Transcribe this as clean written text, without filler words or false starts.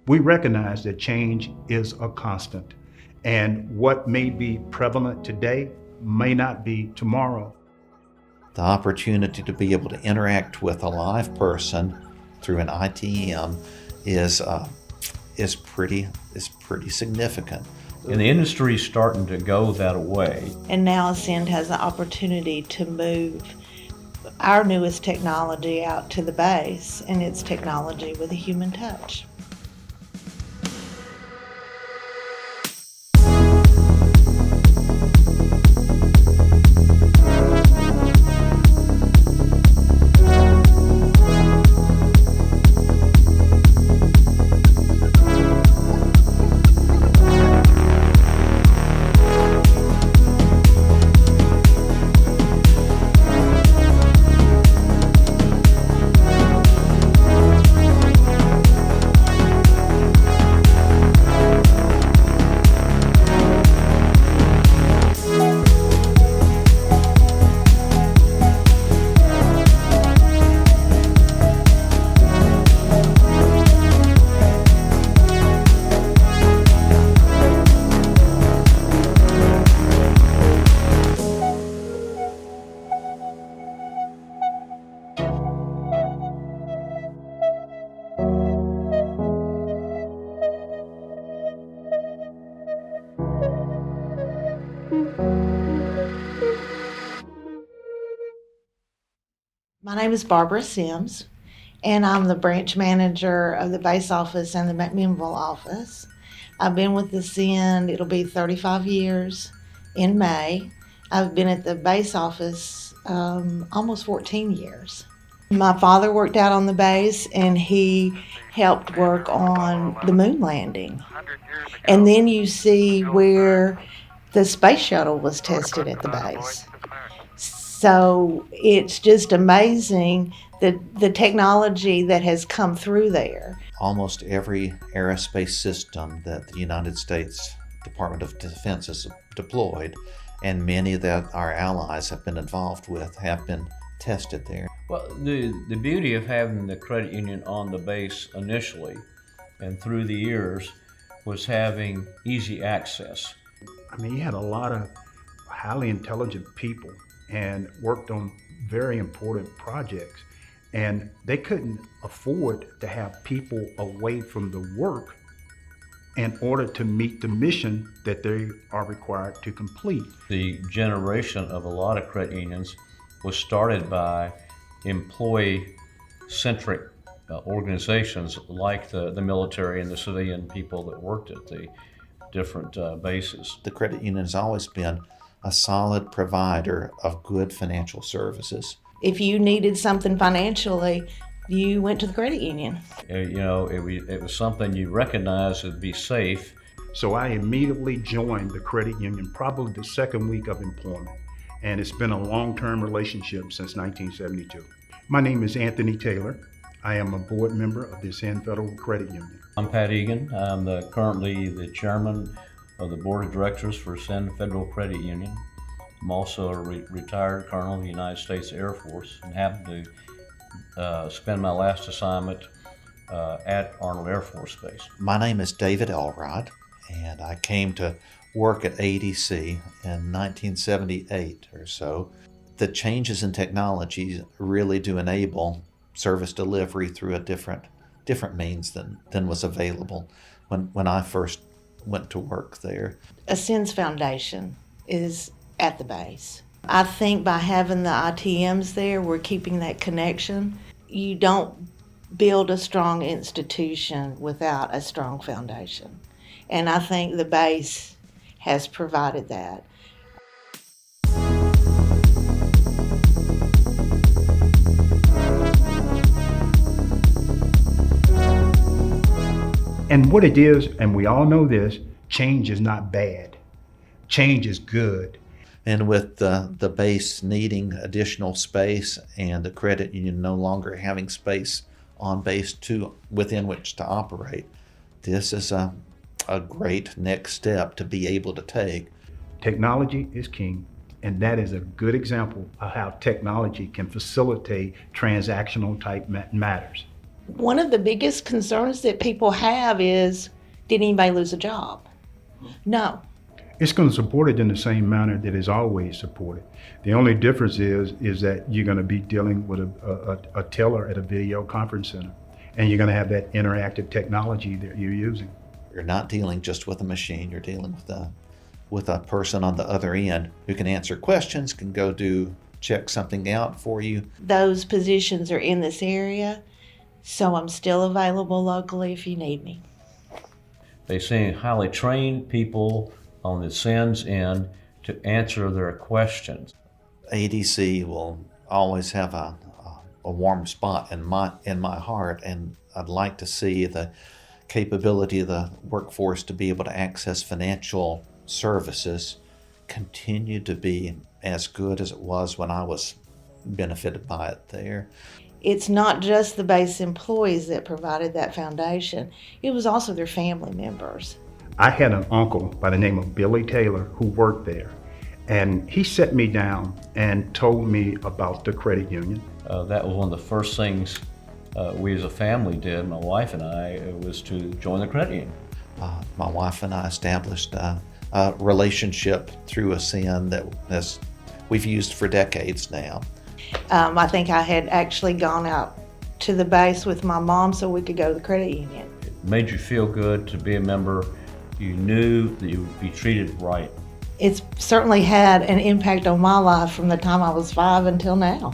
We recognize that change is a constant, and what may be prevalent today may not be tomorrow. The opportunity to be able to interact with a live person through an ITM is pretty significant. And the industry is starting to go that way. And now Ascend has the opportunity to move our newest technology out to the base, and it's technology with a human touch. My name is Barbara Sims, and I'm the branch manager of the base office and the McMinnville office. I've been with Ascend, it'll be 35 years in May. I've been at the base office almost 14 years. My father worked out on the base, and he helped work on the moon landing. And then you see where the space shuttle was tested at the base. So it's just amazing the technology that has come through there. Almost every aerospace system that the United States Department of Defense has deployed, and many that our allies have been involved with, have been tested there. Well, the beauty of having the credit union on the base initially and through the years was having easy access. I mean, you had a lot of highly intelligent people and worked on very important projects, and they couldn't afford to have people away from the work in order to meet the mission that they are required to complete. The generation of a lot of credit unions was started by employee-centric organizations like the military and the civilian people that worked at the different bases. The credit union has always been a solid provider of good financial services. If you needed something financially, you went to the credit union. It was something you recognized would be safe. So I immediately joined the credit union, probably the second week of employment, and it's been a long-term relationship since 1972. My name is Anthony Taylor. I am a board member of the Ascend Federal Credit Union. I'm Pat Egan. I'm currently the chairman of the board of directors for Ascend Federal Credit Union. I'm also a retired colonel of the United States Air Force and happened to spend my last assignment at Arnold Air Force Base. My name is David Elrod, and I came to work at AEDC in 1978 or so. The changes in technology really do enable service delivery through a different means than was available when I first went to work there. Ascend's foundation is at the base. I think by having the ITMs there, we're keeping that connection. You don't build a strong institution without a strong foundation. And I think the base has provided that. And what it is, and we all know this, change is not bad. Change is good. And with the base needing additional space and the credit union no longer having space on base within which to operate, this is a great next step to be able to take. Technology is king, and that is a good example of how technology can facilitate transactional type matters. One of the biggest concerns that people have is, did anybody lose a job? No. It's going to support it in the same manner that it's always supported. The only difference is that you're going to be dealing with a teller at a video conference center, and you're going to have that interactive technology that you're using. You're not dealing just with a machine. You're dealing with a person on the other end who can answer questions, can go check something out for you. Those positions are in this area, so I'm still available locally if you need me. They send highly trained people on the SENS end to answer their questions. AEDC will always have a warm spot in my heart, and I'd like to see the capability of the workforce to be able to access financial services continue to be as good as it was when I was benefited by it there. It's not just the base employees that provided that foundation. It was also their family members. I had an uncle by the name of Billy Taylor who worked there, and he set me down and told me about the credit union. That was one of the first things we as a family did, my wife and I, was to join the credit union. My wife and I established a relationship through a SEN that we've used for decades now. I think I had actually gone out to the base with my mom so we could go to the credit union. It made you feel good to be a member. You knew that you would be treated right. It's certainly had an impact on my life from the time I was 5 until now.